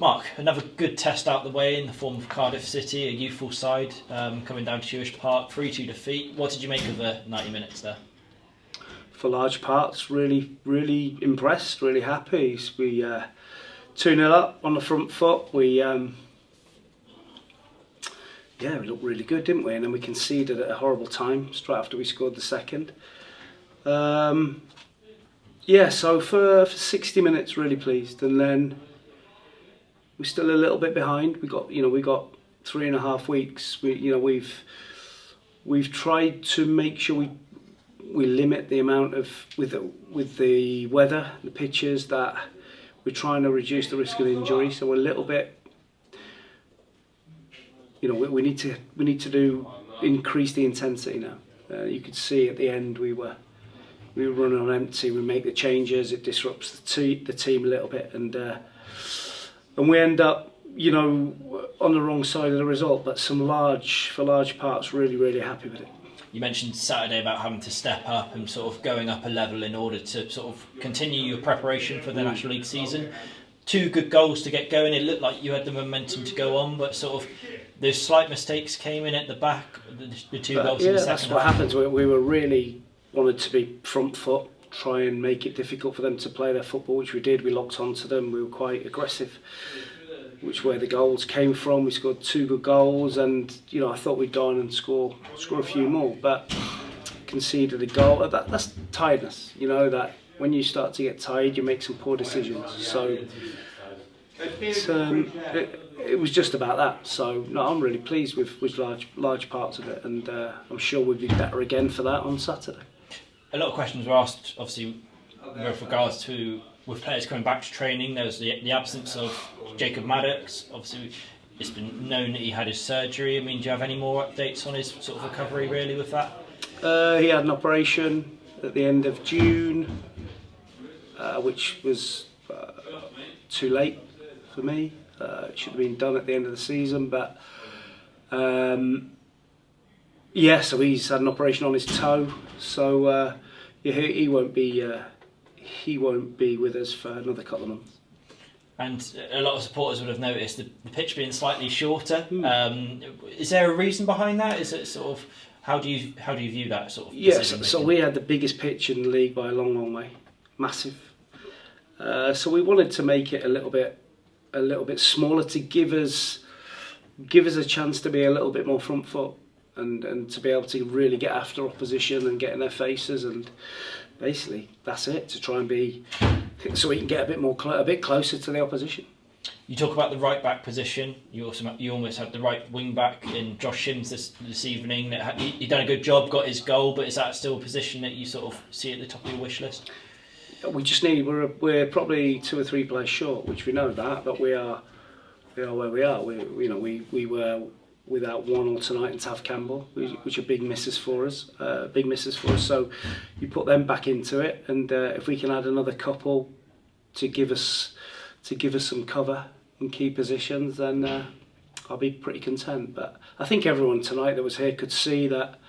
Mark, another good test out the way in the form of Cardiff City, a youthful side coming down to Yeovil Park, 3-2 defeat. What did you make of the 90 minutes there? For large parts, really impressed, really happy. We 2-0 up on the front foot. We looked really good, didn't we? And then we conceded at a horrible time straight after we scored the second. So for 60 minutes, really pleased, and then we're still a little bit behind. We got 3.5 weeks. We've tried to make sure we limit the amount of with the weather, the pitches, that we're trying to reduce the risk of injury. So we're a little bit. We need to increase the intensity now. You could see at the end we were running on empty. We make the changes, it disrupts the team a little bit, and we end up on the wrong side of the result. But for large parts, really happy with it. You mentioned Saturday about having to step up and sort of going up a level in order to sort of continue your preparation for the National League season. 2 good goals to get going. It looked like you had the momentum to go on, but sort of those slight mistakes came in at the back. The 2 goals in the second half. That's what happens. We were really wanted to be front foot, try and make it difficult for them to play their football, which we did. We locked onto them. We were quite aggressive, which where the goals came from. We scored 2 good goals, and I thought we'd go on and score a few more, but conceded a goal. That's tiredness. That when you start to get tired, you make some poor decisions. So it was just about that. So no, I'm really pleased with large parts of it, and I'm sure we'll be better again for that on Saturday. A lot of questions were asked, obviously, with regards to with players coming back to training. There was the absence of Jacob Maddox. Obviously, it's been known that he had his surgery. I mean, do you have any more updates on his sort of recovery really with that? He had an operation at the end of June, which was too late for me. It should have been done at the end of the season, but so he's had an operation on his toe. So he won't be with us for another couple of months. And a lot of supporters would have noticed the pitch being slightly shorter. Is there a reason behind that? Is it sort of how do you view that sort of? Yes, so we had the biggest pitch in the league by a long way, massive. So we wanted to make it a little bit smaller to give us a chance to be a little bit more front foot and to be able to really get after opposition and get in their faces, and basically that's it, to try and be so we can get a bit closer to the opposition. You talk about the right back position. You almost had the right wing back in Josh Sims this evening. He done a good job, got his goal, but is that still a position that you sort of see at the top of your wish list? We just we're probably 2 or 3 players short, which we know that, but we are where we are. We were without one or tonight and Tav Campbell, which are big misses for us. So you put them back into it, and if we can add another couple to give us some cover in key positions, then I'll be pretty content. But I think everyone tonight that was here could see that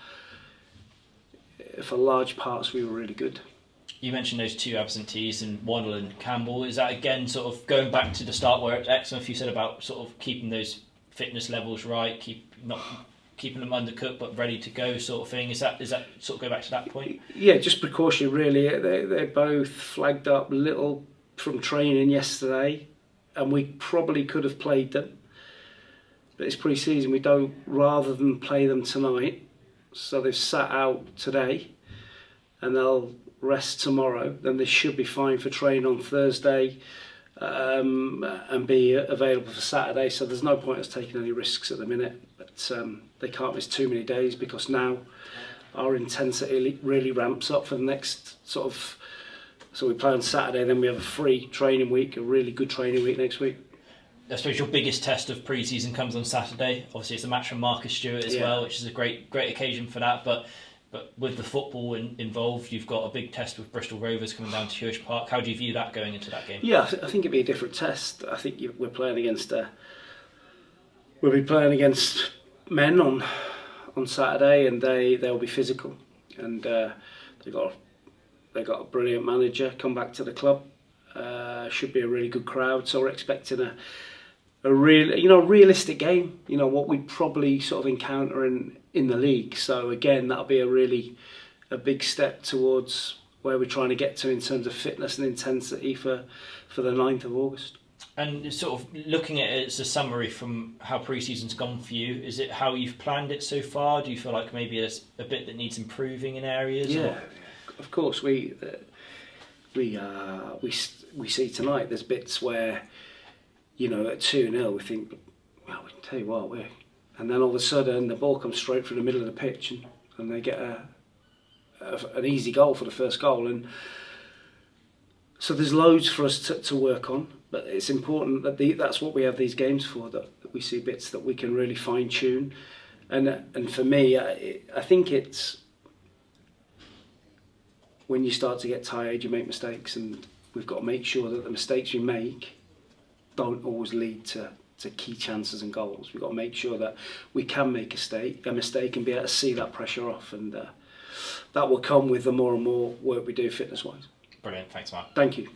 for large parts we were really good. You mentioned those 2 absentees and Waddle and Campbell. Is that again sort of going back to the start where Exmouth you said about sort of keeping those fitness levels right, not keeping them undercooked but ready to go sort of thing? Is that sort of go back to that point? Yeah, just precaution really. They both flagged up a little from training yesterday, and we probably could have played them. But it's pre-season. We don't, rather than play them tonight, so they've sat out today, and they'll rest tomorrow. Then they should be fine for training on Thursday, and be available for Saturday. So there's no point us taking any risks at the minute. But they can't miss too many days, because now our intensity really ramps up for the next sort of. So we play on Saturday, then we have a free training week, a really good training week next week. I suppose your biggest test of pre-season comes on Saturday. Obviously, it's a match from Marcus Stewart as well, which is a great occasion for that. But with the football involved, you've got a big test with Bristol Rovers coming down to Yeovil Park. How do you view that going into that game? Yeah, I think it'd be a different test. I think we're playing against. We'll be playing against men on Saturday, and they'll be physical, and they got a brilliant manager come back to the club. Should be a really good crowd, so we're expecting a realistic game. What we'd probably sort of encounter in the league. So again, that'll be a big step towards where we're trying to get to in terms of fitness and intensity for the 9th of August. And sort of looking at it as a summary from how pre-season's gone for you, is it how you've planned it so far? Do you feel like maybe there's a bit that needs improving in areas? Yeah, of course. We see tonight there's bits where, at 2-0 we think, well, we can tell you what, and then all of a sudden the ball comes straight through the middle of the pitch and they get an easy goal for the first goal. And so there's loads for us to work on, but it's important that that's what we have these games for, that we see bits that we can really fine tune. And for me, I think it's when you start to get tired, you make mistakes, and we've got to make sure that the mistakes we make don't always lead to key chances and goals. We've got to make sure that we can make a mistake and be able to see that pressure off, and that will come with the more and more work we do fitness-wise. Brilliant, thanks Mark. Thank you.